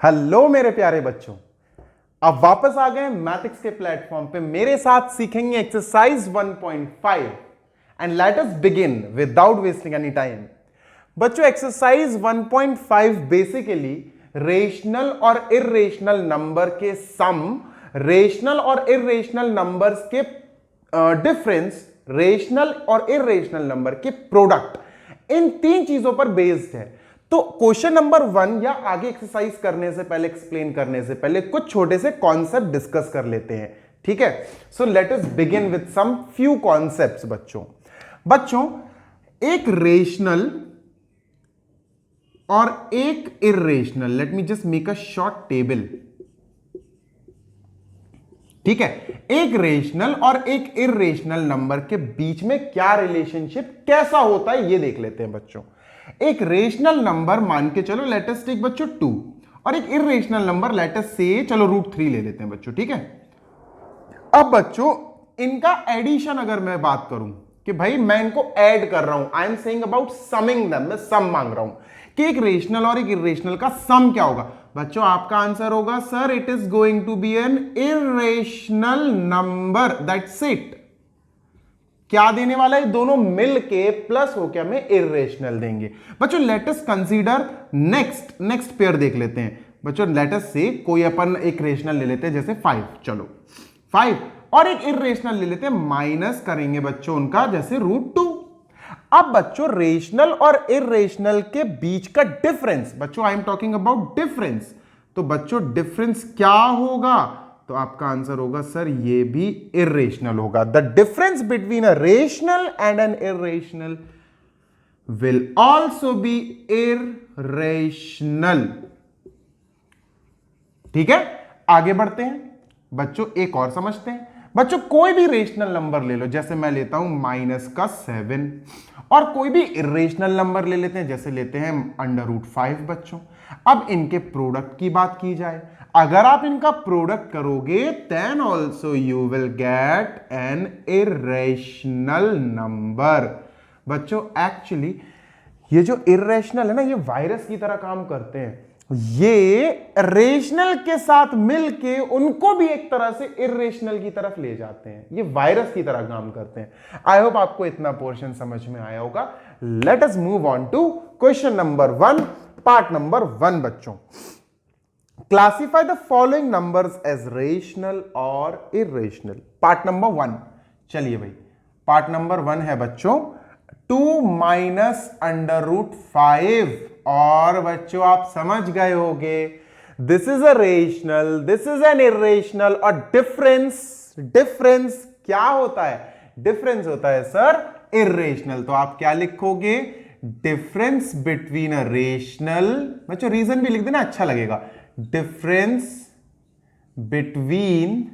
Hello मेरे प्यारे बच्चों, अब वापस आ गए मैथ्स के प्लेटफॉर्म पे। मेरे साथ सीखेंगे exercise 1.5 and let us begin without wasting any time. बच्चों, एक्सरसाइज 1.5 बेसिकली रेशनल और इर्रेशनल नंबर के सम, रेशनल और इर्रेशनल नंबर्स के डिफरेंस, रेशनल और इर्रेशनल नंबर के प्रोडक्ट, इन तीन चीजों पर बेस्ड है। तो क्वेश्चन नंबर 1 या आगे एक्सरसाइज करने से पहले, एक्सप्लेन करने से पहले कुछ छोटे से कॉन्सेप्ट डिस्कस कर लेते हैं, ठीक है। So let us begin with some few concepts. बच्चों, एक रेशनल और एक irrational, let me just make a short table, ठीक है। एक रेशनल और एक इर्रेशनल नंबर के बीच में क्या रिलेशनशिप, कैसा होता है, ये देख लेते हैं बच्चों। एक रेशनल नंबर मान के चलो, लेट अस टेक बच्चों 2, और एक इर्रेशनल नंबर लेट अस से चलो √3 ले लेते हैं बच्चों, ठीक है। अब बच्चों, इनका एडिशन अगर मैं बात करूं कि भाई मैं इनको ऐड कर रहा हूं, I am saying about summing them, मैं सम मांग रहा हूं कि एक रेशनल और एक इर्रेशनल का सम क्या होगा। बच्चों, आपका आंसर होगा sir it is going to be an irrational number, that's it. क्या देने वाला है, दोनों मिलके प्लस होके हमें इर्रेशनल देंगे। बच्चों, let us consider next pair देख लेते हैं। बच्चों, लेट अस से कोई अपन एक रेशनल ले लेते हैं, जैसे 5, चलो 5, और एक इर्रेशनल ले लेते हैं, माइनस करेंगे बच्चों उनका, जैसे √2। अब बच्चों, रेशनल और इर्रेशनल के बीच का डिफरेंस, बच्चों I am talking about difference, तो बच्चों डिफरेंस क्या होगा, तो आपका आंसर होगा सर ये भी इर्रेशनल होगा। The difference between a rational and an irrational will also be irrational, ठीक है। आगे बढ़ते हैं बच्चों, एक और समझते हैं। बच्चों, कोई भी रेशनल नंबर ले लो, जैसे मैं लेता हूं -7, और कोई भी इर्रेशनल नंबर ले लेते हैं, जैसे लेते हैं √5 बच्चों। अब इनके प्रोडक्ट की बात की जाए, अगर आप इनका प्रोडक्ट करोगे then also you will get an irrational number. बच्चों, एक्चुअली ये जो इर्रेशनल है ना, ये वायरस की तरह काम करते हैं। ये रेशनल के साथ मिलके उनको भी एक तरह से इर्रेशनल की तरफ ले जाते हैं। ये वायरस की तरह काम करते हैं। आई होप आपको इतना पोर्शन समझ में आया होगा। Let us move on to question number 1, part number 1। बच्चों, classify the following numbers as rational और इर्रेशनल। पार्ट नंबर 1, चलिए भाई, पार्ट नंबर 1 है बच्चों 2 माइनस √5, और बच्चों आप समझ गए होंगे this is a rational, this is an irrational, और डिफरेंस क्या होता है, डिफरेंस होता है सर इर्रेशनल। तो आप क्या लिखोगे, डिफरेंस बिटवीन अ रेशनल, बच्चों रीजन भी लिख देना, अच्छा लगेगा। डिफरेंस बिटवीन,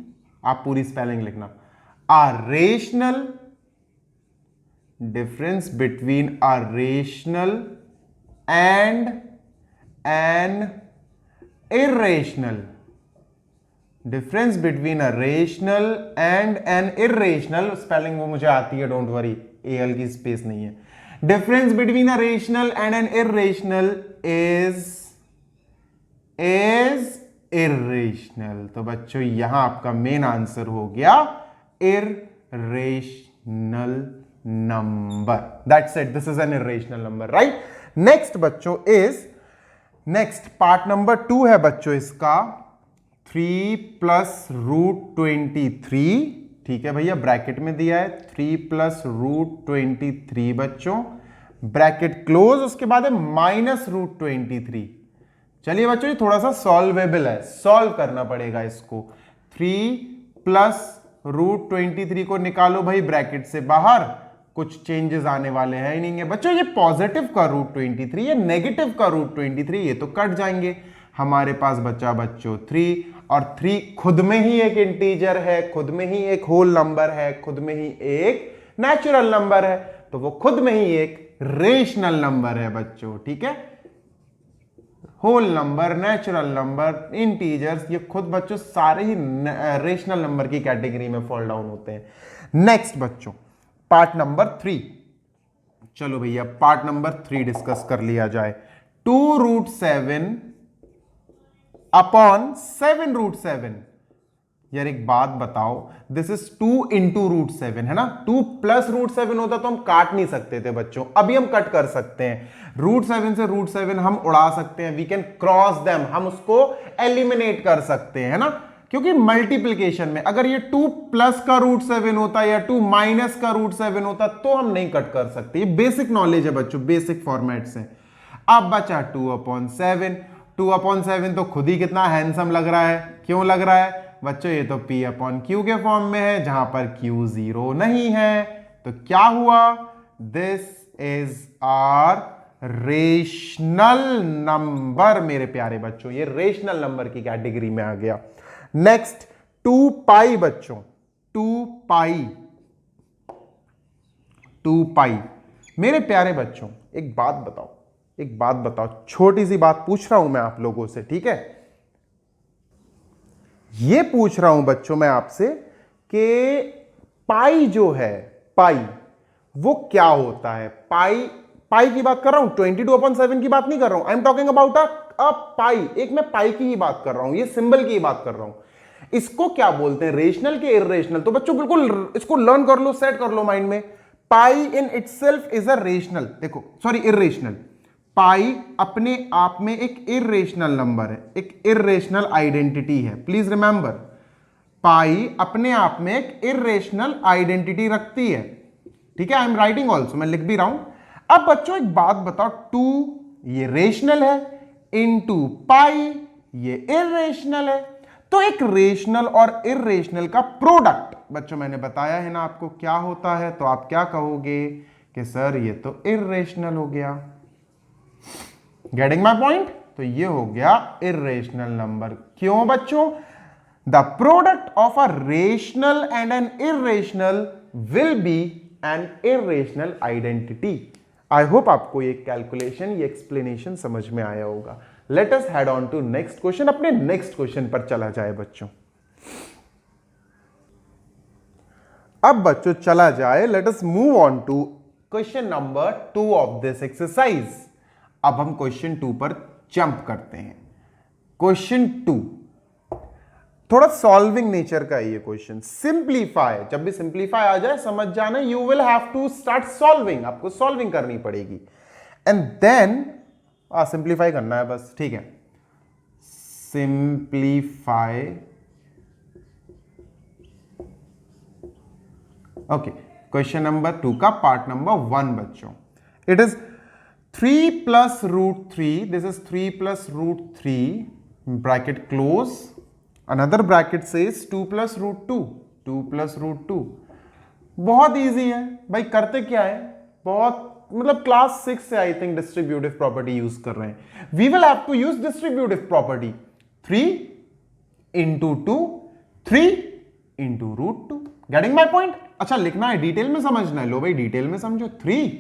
आप पूरी स्पेलिंग लिखना, a rational, difference between a rational and an irrational, difference between a rational and an irrational, spelling वो मुझे आती है, डोंट वरी, एल की स्पेस नहीं है। Difference between a rational and an irrational is irrational. तो बच्चों यहां आपका मेन आंसर हो गया irrational number, that's it, this is an irrational number, right. Next बच्चों इज, नेक्स्ट पार्ट नंबर 2 है बच्चों इसका 3 + √23, ठीक है भैया, ब्रैकेट में दिया है 3 + √23 बच्चों, ब्रैकेट क्लोज, उसके बाद है -√23। चलिए बच्चों, ये थोड़ा सा सॉल्वेबल है, सॉल्व करना पड़ेगा इसको। 3 + √23 को निकालो भाई ब्रैकेट से बाहर, कुछ चेंजेस आने वाले हैं ही नहीं है बच्चों। ये पॉजिटिव का √23, ये नेगेटिव का √23, ये तो कट जाएंगे। हमारे पास बचा बच्चों 3, और 3 खुद में ही एक इंटीजर है, खुद में ही एक होल नंबर है, खुद में ही एक नेचुरल नंबर है, तो वो खुद में ही एक रेशनल नंबर है बच्चों, ठीक है। Whole number, natural number, integers, ये खुद बच्चों सारे ही रेशनल नंबर की कैटेगरी में फॉल डाउन होते हैं। नेक्स्ट बच्चों, पार्ट नंबर 3, चलो भैया पार्ट नंबर 3 डिस्कस कर लिया जाए। 2 √7 अपॉन 7√7। यार एक बात बताओ, दिस इज 2 इंटू √7 है ना, 2 प्लस √7 होता तो हम काट नहीं सकते थे बच्चों, अभी हम कट कर सकते हैं। √7 से √7 हम उड़ा सकते हैं, वी कैन क्रॉस देम, हम उसको एलिमिनेट कर सकते हैं, है ना। क्योंकि मल्टीप्लीकेशन में अगर ये 2 प्लस का √7 होता या 2 माइनस का √7 होता तो हम नहीं कट कर सकते। ये बेसिक नॉलेज है बच्चों, बेसिक फॉर्मेट से। अब बचा 2/7। 2/7 तो खुद ही कितना हैंडसम लग रहा है, क्यों लग रहा है बच्चों, ये तो P/Q के फॉर्म में है जहां पर Q 0 नहीं है। तो क्या हुआ, this is our rational number मेरे प्यारे बच्चों, ये रेशनल नंबर की कैटेगरी में आ गया। नेक्स्ट 2 पाई बच्चों, 2 पाई मेरे प्यारे बच्चों, एक बात बताओ, छोटी सी बात पूछ रहा हूं मैं आप लोगों से, ठीक है। ये पूछ रहा हूं बच्चों मैं आपसे कि पाई जो है, पाई वो क्या होता है। पाई की बात कर रहा हूं, 22/7 की बात नहीं कर रहा हूं। I am talking about a pi, एक मैं पाई की ही बात कर रहा हूं, ये सिंबल की ही बात कर रहा हूं। इसको क्या बोलते हैं, रेशनल के इर्रेशनल। तो बच्चों बिल्कुल इसको लर्न कर लो, सेट कर लो माइंड में। Pi in itself is a rational, देखो सॉरी इर्रेशनल। पाई अपने आप में एक इर्रेशनल नंबर है, एक इर्रेशनल आइडेंटिटी है। प्लीज रिमेंबर, पाई अपने आप में एक इर्रेशनल आइडेंटिटी रखती है, ठीक है। आई एम राइटिंग ऑल्सो, मैं लिख भी रहा हूं। अब बच्चों एक बात बताओ, 2 ये रेशनल है, इनटू पाई ये इर्रेशनल है। तो एक रेशनल और इर्रेशनल का प्रोडक्ट बच्चों मैंने बताया है ना आपको क्या होता है, तो आप क्या कहोगे कि सर ये तो इर्रेशनल हो गया। गेटिंग माई पॉइंट, तो ये हो गया इर्रेशनल नंबर। क्यों बच्चों, the product of a rational and an irrational will be an irrational identity. I hope आपको ये कैलकुलेशन, ये एक्सप्लेनेशन समझ में आया होगा। Let us head on to next question, अपने नेक्स्ट क्वेश्चन पर चला जाए बच्चों। अब बच्चों चला जाए, let us move on to question number 2 of this exercise. अब हम क्वेश्चन 2 पर जंप करते हैं। क्वेश्चन 2 थोड़ा सॉल्विंग नेचर का है ये क्वेश्चन। सिंप्लीफाई, जब भी सिंप्लीफाई आ जाए समझ जाना, you will have to start solving, आपको सॉल्विंग करनी पड़ेगी एंड देन सिंप्लीफाई करना है बस, ठीक है। Simplify, okay. क्वेश्चन नंबर 2 का पार्ट नंबर 1 बच्चों, it is 3 + √3, this is 3 + √3 bracket close, another bracket says 2 + √2, 2 + √2। बहुत इजी है भाई, करते क्या है, बहुत मतलब क्लास 6 से I think distributive property use कर रहे हैं। We will have to use distributive property, 3 × 2, 3 × √2। Getting my point. अच्छा लिखना है, डिटेल में समझना है, लो भाई डिटेल में समझो। 3,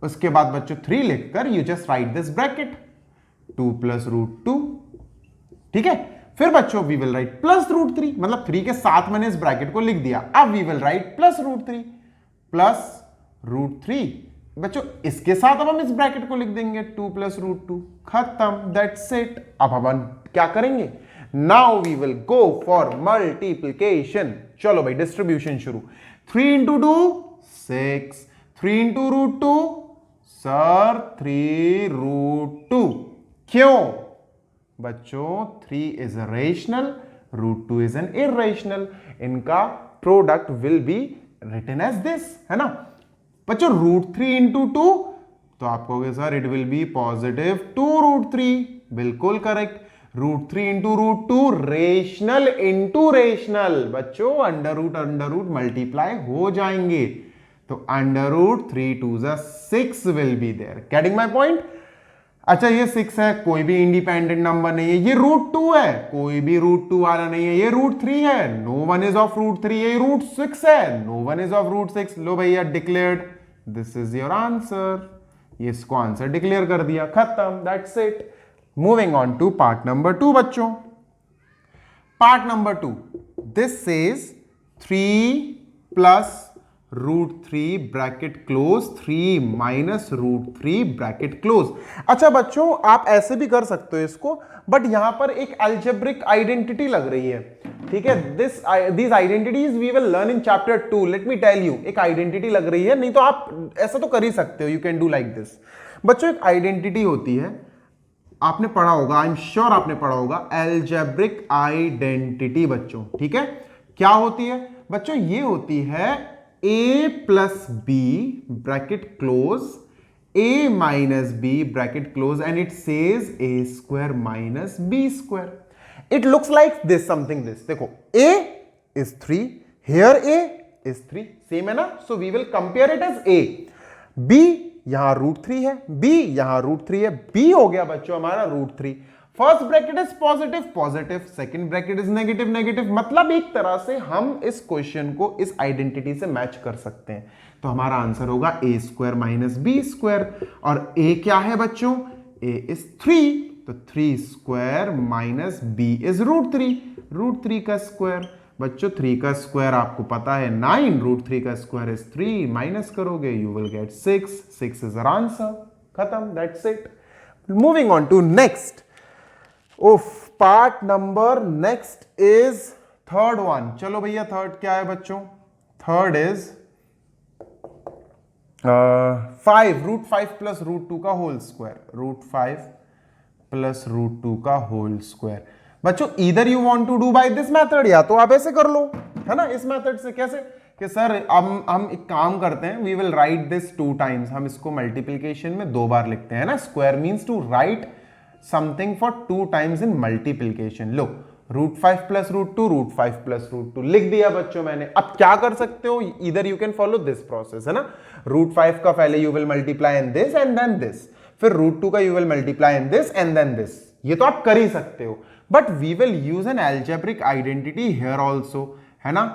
उसके बाद बच्चों 3 लिखकर you just right this bracket 2 + √2, ठीक है। फिर बच्चों वी विल राइट +√3, मतलब 3 के साथ मैंने इस ब्रैकेट को लिख दिया। अब वी विल राइट +√3, +√3 बच्चों, इसके साथ अब हम इस ब्रैकेट को लिख देंगे 2 + √2, खत्म, दैट्स इट। अब हम क्या करेंगे, now we will go for multiplication. चलो भाई डिस्ट्रीब्यूशन शुरू। 3 × 2 6, 3 × √2 सर 3√2। क्यों बच्चों, 3 is a rational, √2 is an irrational, इनका product will be written as this, है ना बच्चों। √3 × 2 तो आप कहोगे sir it will be positive 2√3, बिल्कुल करेक्ट। √3 × √2 रेशनल इंटू रेशनल बच्चों, अंडर रूट मल्टीप्लाई हो जाएंगे, तो √3 2 6 will be there. Getting my point. अच्छा ये 6 है, कोई भी इंडिपेंडेंट नंबर नहीं है। ये √2 है, कोई भी √2 वाला नहीं है। ये √3 है, नो वन इज ऑफ √3। ये √6 है, नो वन इज ऑफ √6। लो भैया declared, this is your answer. ये इसको आंसर डिक्लेयर कर दिया, खत्म, that's it. Moving on to part number 2 बच्चों। Part number 2, this says 3 + √3 bracket close 3 minus √3 bracket close. अच्छा बच्चों आप ऐसे भी कर सकते हो इसको, बट यहां पर एक अलजेब्रिक आइडेंटिटी लग रही है, ठीक है। This identities we will learn in chapter 2। Let me tell you, एक आइडेंटिटी लग रही है, नहीं तो आप ऐसा तो कर ही सकते हो, you can do like this. बच्चों एक आइडेंटिटी होती है, आपने पढ़ा होगा, आई एम श्योर आपने पढ़ा होगा, अलजेब्रिक आइडेंटिटी बच्चों, ठीक है। क्या होती है बच्चों? ये होती है a plus B bracket close a minus B bracket close and it says a square minus B square. It looks like this, something this. देखो a is 3, here a is 3, same है ना। So we will compare it as a। b यहां √3 है, b यहां √3 है, b हो गया बच्चों हमारा √3। First bracket is positive positive, second bracket is negative negative. मतलब एक तरह से हम इस क्वेश्चन को इस आइडेंटिटी से मैच कर सकते हैं। तो हमारा आंसर होगा a square minus B square. और a क्या है बच्चों? a इज 3, तो 3 स्क्वायर माइनस b इज √3, √3 का स्क्वायर। बच्चों 3 का स्क्वायर आपको पता है 9, √3 का स्क्वायर इज 3, माइनस करोगे you will get 6, 6 is our answer. खत्म, that's it. Moving on to next. उफ, part number next is third one. चलो भैया थर्ड क्या है बच्चों? थर्ड इज 5 √5 प्लस √2 का होल स्क्वायर, √5 प्लस √2 का होल स्क्वायर। बच्चों इधर you want to do by this method, या तो आप ऐसे कर लो, है ना, इस मेथड से। कैसे कि सर हम एक काम करते हैं, we will write this 2 times. हम इसको मल्टीप्लीकेशन में 2 बार लिखते हैं ना। Square means to write something for 2 times in multiplication। लो √5 प्लस √2, √5 प्लस √2 लिख दिया बच्चों मैंने। अब क्या कर सकते हो? इधर you can follow this process, है ना। √5 का पहले you will multiply in this and then this, फिर √2 का you will multiply in this and then this. ये तो आप कर ही सकते हो, but we will use an algebraic identity here also, है ना।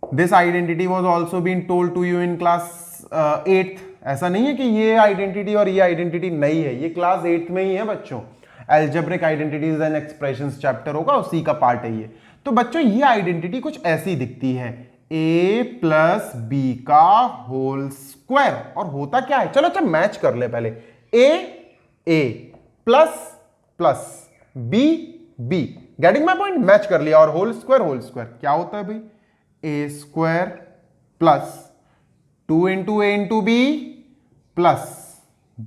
This identity was also been told to you in class 8th। ऐसा नहीं है कि ये आइडेंटिटी और ये आइडेंटिटी नहीं है, ये क्लास 8th में ही है बच्चों। Algebraic identities and expressions chapter होगा, उसी का पार्ट है ये। तो बच्चों ये आइडेंटिटी कुछ ऐसी दिखती है, a प्लस बी का होल स्क्वायर। और होता क्या है? चलो अच्छा मैच कर ले पहले। a plus plus b b, getting my point? Match कर लिया। और होल स्क्वायर क्या होता है भाई? a square plus 2 into A into B plus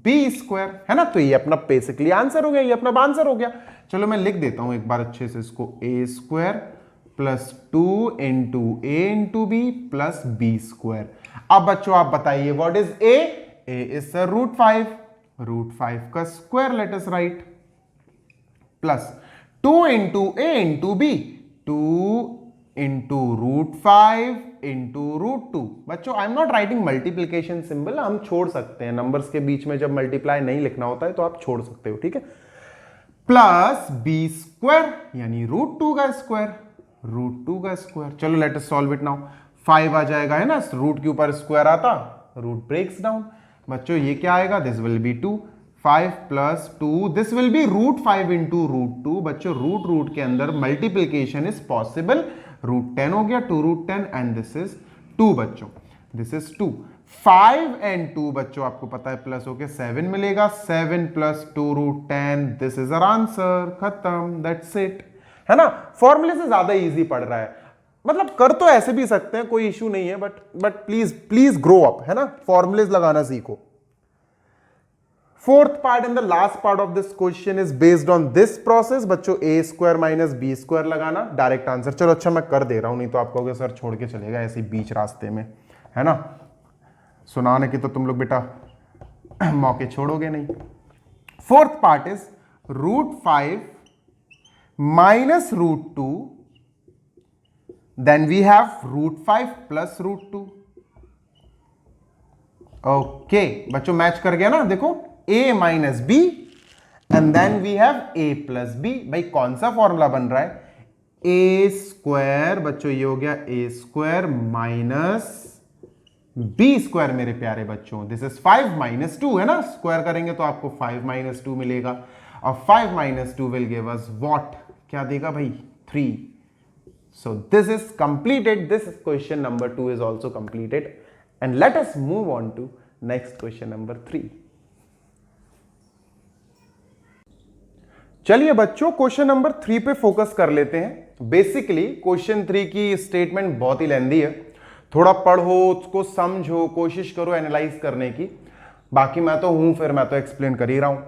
B square, है ना। तो ये अपना बेसिकली आंसर हो गया, ये अपना आंसर हो गया। चलो मैं लिख देता हूं एक बार अच्छे से इसको। a square plus 2 into A into B plus B square. अब बच्चों आप बताइए what is a? a is √5, √5 का square let us write, plus 2 into ए इंटू बी, 2 इंटू √5 इंटू √2। बच्चों I am not writing multiplication symbol, हम छोड़ सकते हैं नंबर्स के बीच में, जब मल्टीप्लाई नहीं लिखना होता है तो आप छोड़ सकते हो, ठीक है। प्लस बी स्क्वायर यानी √2 का स्क्वायर, √2 का स्क्वायर। चलो let us solve it now. 5 आ जाएगा, है ना, रूट के ऊपर स्क्वायर आता, रूट ब्रेक्स डाउन। बच्चों ये क्या आएगा? This will be 2, 5 plus 2, this will be √5 into √2। बच्चों रूट के अंदर मल्टीप्लीकेशन इज पॉसिबल। √10 हो गया, 2√10 एंड दिस इज 2 बच्चों, दिस इज 2। 5 एंड 2 बच्चों आपको पता है प्लस होके 7 मिलेगा, 7 plus 2√10, this is our answer. खत्म, दैट्स इट, है ना। फॉर्मूले से ज्यादा इजी पड़ रहा है, मतलब कर तो ऐसे भी सकते हैं, कोई इशू नहीं है, बट प्लीज ग्रो अप, है ना, फॉर्मूलेज लगाना सीखो। Fourth part and the last part of this question is based on this process। बच्चों a square minus B square लगाना, डायरेक्ट आंसर। चलो अच्छा मैं कर दे रहा हूं, नहीं तो आप कहोगे सर छोड़ के चलेगा ऐसे बीच रास्ते में, है ना। सुनाने की तो तुम लोग बेटा मौके छोड़ोगे नहीं। Fourth part is √5 minus √2, then we have √5 plus √2। Okay बच्चों मैच कर गया ना, देखो a minus B and then we have a plus B. भाई कौन सा फॉर्मूला बन रहा है? a स्क्वायर, बच्चों ये हो गया a square minus B square मेरे प्यारे बच्चों। दिस इज 5 माइनस 2, है ना, स्क्वायर करेंगे तो आपको 5 माइनस 2 मिलेगा, और 5 minus 2 will give us what? क्या देगा भाई? 3। So this is completed, this question number 2 is also completed. And let us move on to next question number 3। चलिए बच्चों क्वेश्चन नंबर 3 पे फोकस कर लेते हैं। बेसिकली क्वेश्चन 3 की स्टेटमेंट बहुत ही लेंदी है, थोड़ा पढ़ो, उसको समझो, कोशिश करो एनालाइज करने की। बाकी मैं तो हूं, फिर मैं तो एक्सप्लेन कर ही रहा हूं।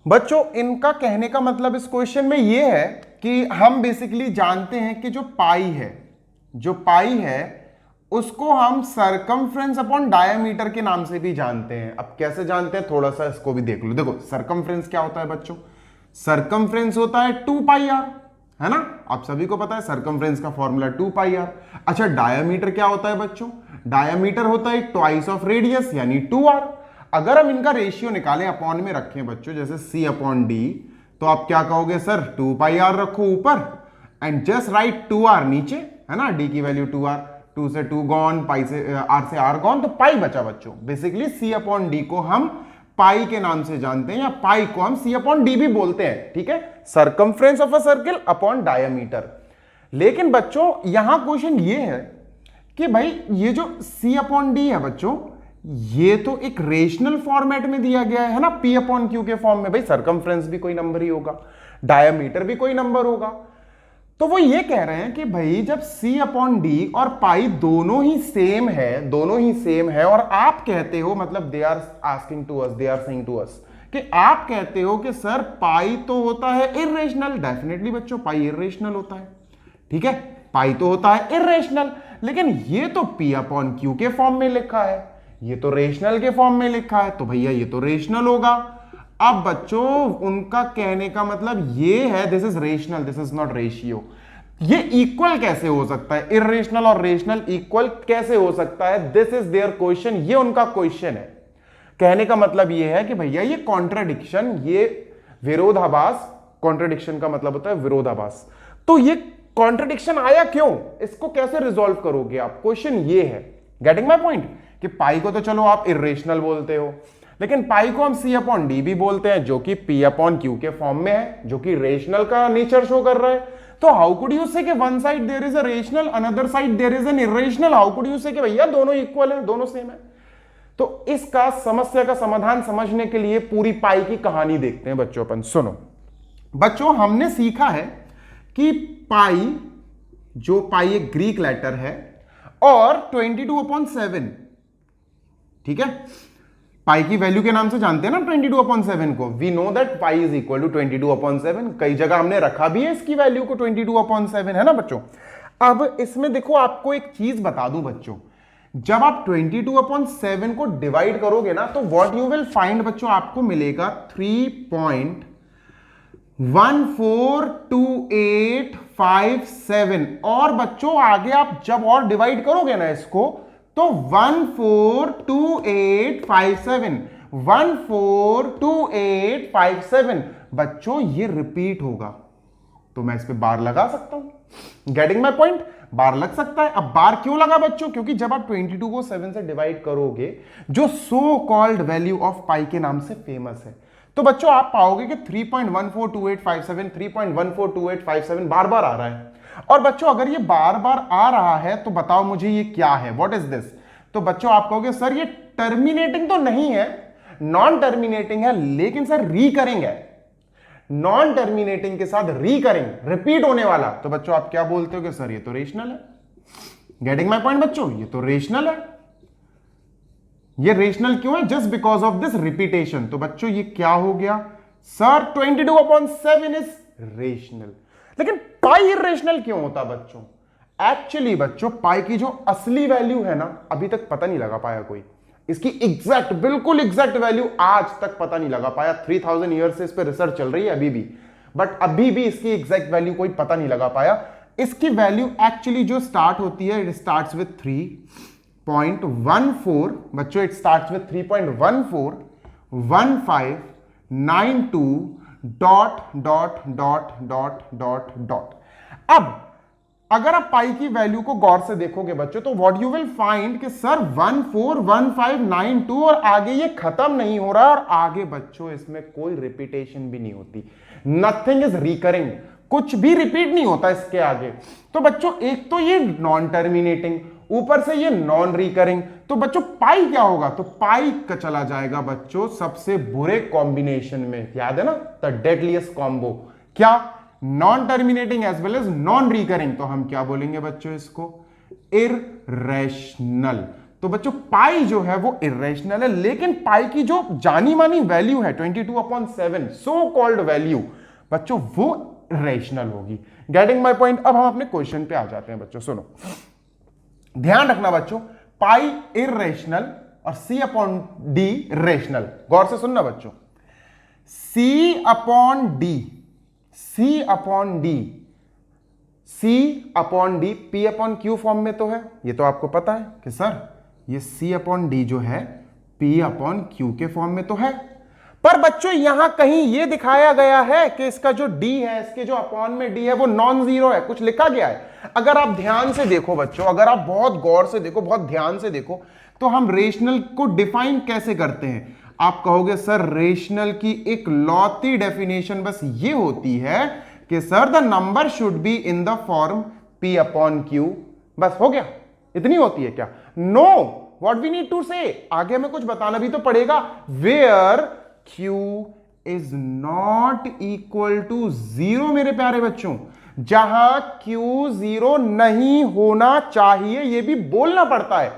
बच्चों इनका कहने का मतलब इस क्वेश्चन में यह है कि हम बेसिकली जानते हैं कि जो पाई है उसको हम सरकमफ्रेंस अपॉन डायमीटर के नाम से भी जानते हैं। अब कैसे जानते हैं थोड़ा सा इसको भी देख लो। देखो सरकमफ्रेंस क्या होता है बच्चों, सरकमफ्रेंस होता है 2πr, है ना, आप सभी को पता है सरकमफ्रेंस का फॉर्मूला 2πr। अच्छा डायमीटर क्या होता है बच्चों, डायमीटर होता है ट्वाइस ऑफ रेडियस यानी 2r। अगर हम इनका रेशियो निकालें, अपॉन में रखें बच्चों, जैसे c अपॉन डी, तो आप क्या कहोगे सर 2πr रखो ऊपर एंड जस्ट राइट 2r नीचे, है ना, d की वैल्यू 2r, 2 से 2 गॉन, पाई से r से r गॉन, तो पाई बचा बच्चों। बेसिकली c अपॉन डी को हम पाई के नाम से जानते हैं, या पाई को हम c अपॉन डी भी बोलते हैं, ठीक है, circumference of a circle upon diameter. लेकिन बच्चों यहां क्वेश्चन ये है कि भाई ये जो c अपॉन डी है बच्चों, ये तो एक रेशनल फॉर्मेट में दिया गया है ना, p अपॉन क्यू के फॉर्म में। भाई सरकमफ्रेंस भी कोई नंबर ही होगा, डायमीटर भी कोई नंबर होगा। तो वो ये कह रहे हैं कि भाई जब c अपॉन डी और पाई दोनों ही सेम है, और आप कहते हो, मतलब they are asking to us, they are saying to us, कि आप कहते हो कि सर पाई तो होता है इर्रेशनल। डेफिनेटली बच्चों पाई इर्रेशनल होता है, ठीक है, पाई तो होता है इर्रेशनल, लेकिन ये तो p अपॉन क्यू के फॉर्म में लिखा है, ये तो रेशनल के फॉर्म में लिखा है, तो भैया ये तो रेशनल होगा। अब बच्चों उनका कहने का मतलब ये है this is rational, this is not ratio. ये इक्वल कैसे हो सकता है, इर्रेशनल और रेशनल इक्वल कैसे हो सकता है, दिस इज देयर क्वेश्चन, ये उनका क्वेश्चन है। कहने का मतलब ये है कि भैया ये कॉन्ट्राडिक्शन, ये विरोधाभास, कॉन्ट्राडिक्शन का मतलब होता है विरोधाभास, तो ये कॉन्ट्राडिक्शन आया क्यों, इसको कैसे रिजॉल्व करोगे आप, क्वेश्चन ये है। गेटिंग माई पॉइंट, कि पाई को तो चलो आप इर्रेशनल बोलते हो, लेकिन पाई को हम c अपॉन डी भी बोलते हैं, जो कि p अपॉन क्यू के फॉर्म में है, जो कि रेशनल का नेचर शो कर रहा है। तो हाउ कुड यू से कि one side there is a rational, another side there is an irrational, how could you say कि भैया दोनों इक्वल है, दोनों सेम है। तो इसका समस्या का समाधान समझने के लिए पूरी पाई की कहानी देखते हैं बच्चों। अपन सुनो बच्चों, हमने सीखा है कि पाई, जो पाई एक ग्रीक लेटर है, और 22/7, ठीक है, पाई की वैल्यू के नाम से जानते हैं ना 22/7 को। We know that pi is equal to 22/7, कई जगह हमने रखा भी है इसकी वैल्यू को 22/7, है ना बच्चों। अब इसमें देखो आपको एक चीज बता दूं बच्चों, जब आप 22/7 को डिवाइड करोगे ना, तो व्हाट यू विल फाइंड बच्चों, आपको मिलेगा 3.142857, और बच्चों आगे आप जब और डिवाइड करोगे ना इसको, तो 142857 बच्चों ये रिपीट होगा, तो मैं इस पे बार लगा सकता हूं। गेटिंग माई पॉइंट, बार लग सकता है। अब बार क्यों लगा बच्चों, क्योंकि जब आप 22 को 7 से डिवाइड करोगे, जो सो कॉल्ड वैल्यू ऑफ पाई के नाम से फेमस है, तो बच्चों आप पाओगे कि 3.142857 बार बार आ रहा है। और बच्चों अगर ये बार बार आ रहा है तो बताओ मुझे ये क्या है, व्हाट इज दिस। तो बच्चों आप कहोगे सर ये टर्मिनेटिंग तो नहीं है, नॉन टर्मिनेटिंग है, लेकिन सर रीकरिंग है, नॉन टर्मिनेटिंग के साथ रीकरिंग, रिपीट होने वाला। तो बच्चों आप क्या बोलते हो कि सर ये तो रेशनल है। गेटिंग माई पॉइंट बच्चों, ये तो रेशनल है। ये रेशनल क्यों है, just because of this repetition. तो बच्चों ये क्या हो गया सर, 22/7 इज रेशनल। लेकिन पाई इर्रेशनल क्यों होता बच्चों, एक्चुअली बच्चों पाई की जो असली वैल्यू है ना, अभी तक पता नहीं लगा पाया कोई, इसकी एग्जैक्ट, बिल्कुल एग्जैक्ट वैल्यू आज तक पता नहीं लगा पाया। 3000 ईयर से इस पर रिसर्च चल रही है अभी भी, बट अभी भी इसकी एग्जैक्ट वैल्यू कोई पता नहीं लगा पाया। इसकी वैल्यू एक्चुअली जो स्टार्ट होती है, इट स्टार्ट्स विथ 3.14 बच्चों, इट स्टार्ट्स विथ 3.141592 ... अब अगर आप पाई की वैल्यू को गौर से देखोगे बच्चों, तो व्हाट यू विल फाइंड कि सर 141592 और आगे ये खत्म नहीं हो रहा, और आगे बच्चों इसमें कोई रिपीटेशन भी नहीं होती, नथिंग इज रिकरिंग, कुछ भी रिपीट नहीं होता इसके आगे। तो बच्चों एक तो ये नॉन टर्मिनेटिंग, ऊपर से ये नॉन रिकरिंग, तो बच्चों पाई क्या होगा, तो पाई का चला जाएगा बच्चों सबसे बुरे कॉम्बिनेशन में, याद है ना, द डेडलीस्ट कॉम्बो, क्या, non terminating as well as non recurring, तो हम क्या बोलेंगे बच्चों इसको, इररेशनल। तो बच्चों पाई जो है वो इररेशनल है, लेकिन पाई की जो जानी मानी वैल्यू है 22/7 सो कॉल्ड वैल्यू बच्चों वो रेशनल होगी। Getting my point. अब हम अपने क्वेश्चन पे आ जाते हैं बच्चों, सुनो ध्यान रखना बच्चों, पाई इररेशनल और C/D रेशनल, गौर से सुनना बच्चों, C/D P/Q फॉर्म में तो है, ये तो आपको पता है कि सर ये C/D जो है P/Q के फॉर्म में तो है, पर बच्चों यहां कहीं ये दिखाया गया है कि इसका जो D है, इसके जो अपॉन में D है वो नॉन जीरो है, कुछ लिखा गया है। अगर आप ध्यान से देखो बच्चों, अगर आप बहुत गौर से देखो, बहुत ध्यान से देखो, तो हम रेशनल को डिफाइन कैसे करते हैं, आप कहोगे सर रेशनल की एक लौती डेफिनेशन बस ये होती है कि sir the number should be in the form P/Q, बस हो गया, इतनी होती है क्या, no, what we need to say, आगे हमें कुछ बताना भी तो पड़ेगा, where Q is not equal to zero मेरे प्यारे बच्चों, जहां Q जीरो नहीं होना चाहिए, यह भी बोलना पड़ता है।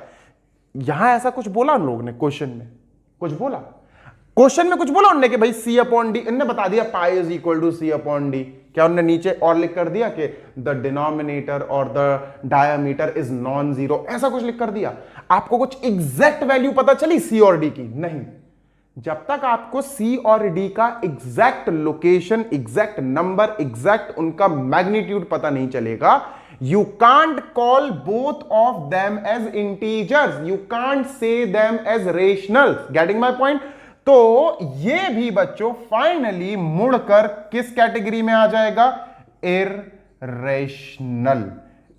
यहां ऐसा कुछ बोला उन लोगों ने, क्वेश्चन में कुछ बोला, क्वेश्चन में कुछ बोला उन्होंने कि भाई C/D, इन्होंने बता दिया पाई इज इक्वल टू C/D, क्या उन्होंने नीचे और लिख कर दिया कि द डिनोमिनेटर और the diameter is non zero, ऐसा कुछ लिख कर दिया, आपको कुछ एग्जैक्ट वैल्यू पता चली C और D की, नहीं, जब तक आपको C और D का exact location, exact number, exact उनका मैग्नीट्यूड पता नहीं चलेगा, you can't call both of them as integers, you can't say them as rationals, getting my point। तो ये भी बच्चों फाइनली मुड़कर किस कैटेगरी में आ जाएगा, irrational,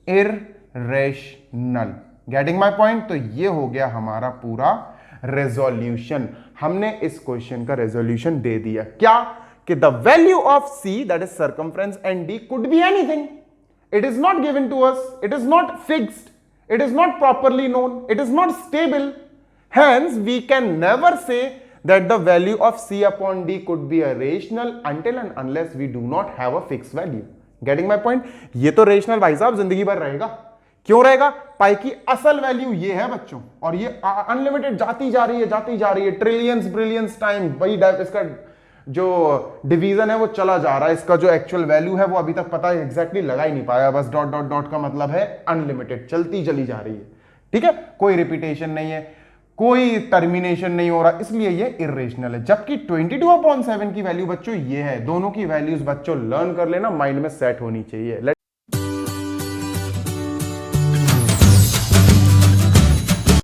irrational, getting my point. तो ये हो गया हमारा पूरा रेजोल्यूशन, हमने इस क्वेश्चन का रेजोल्यूशन दे दिया, क्या, कि the value of C that is circumference and D could be anything, it is not given to us, it is not fixed, it is not properly known, it is not stable, hence we can never say that the value of C/D could be a rational until and unless we do not have a fixed value, getting my point। ये तो rational भाई साहब जिंदगी भर रहेगा, क्यों रहेगा, पाई की असल वैल्यू ये है बच्चों, और ये अनलिमिटेड जाती जा रही है, जाती जा रही है, ट्रिलियंस ब्रिलियंस टाइम, वही इसका जो डिवीजन है वो चला जा रहा है, इसका जो एक्चुअल वैल्यू है वो अभी तक पता एग्जैक्टली लगा ही नहीं पाया, बस डॉट डॉट डॉट का मतलब है अनलिमिटेड, चलती चली जा रही है, ठीक है, कोई रिपीटेशन नहीं है, कोई टर्मिनेशन नहीं हो रहा, इसलिए ये इररेशनल है। जबकि 22/7 की वैल्यू बच्चों ये है, दोनों की वैल्यूज बच्चों लर्न कर लेना, माइंड में सेट होनी चाहिए।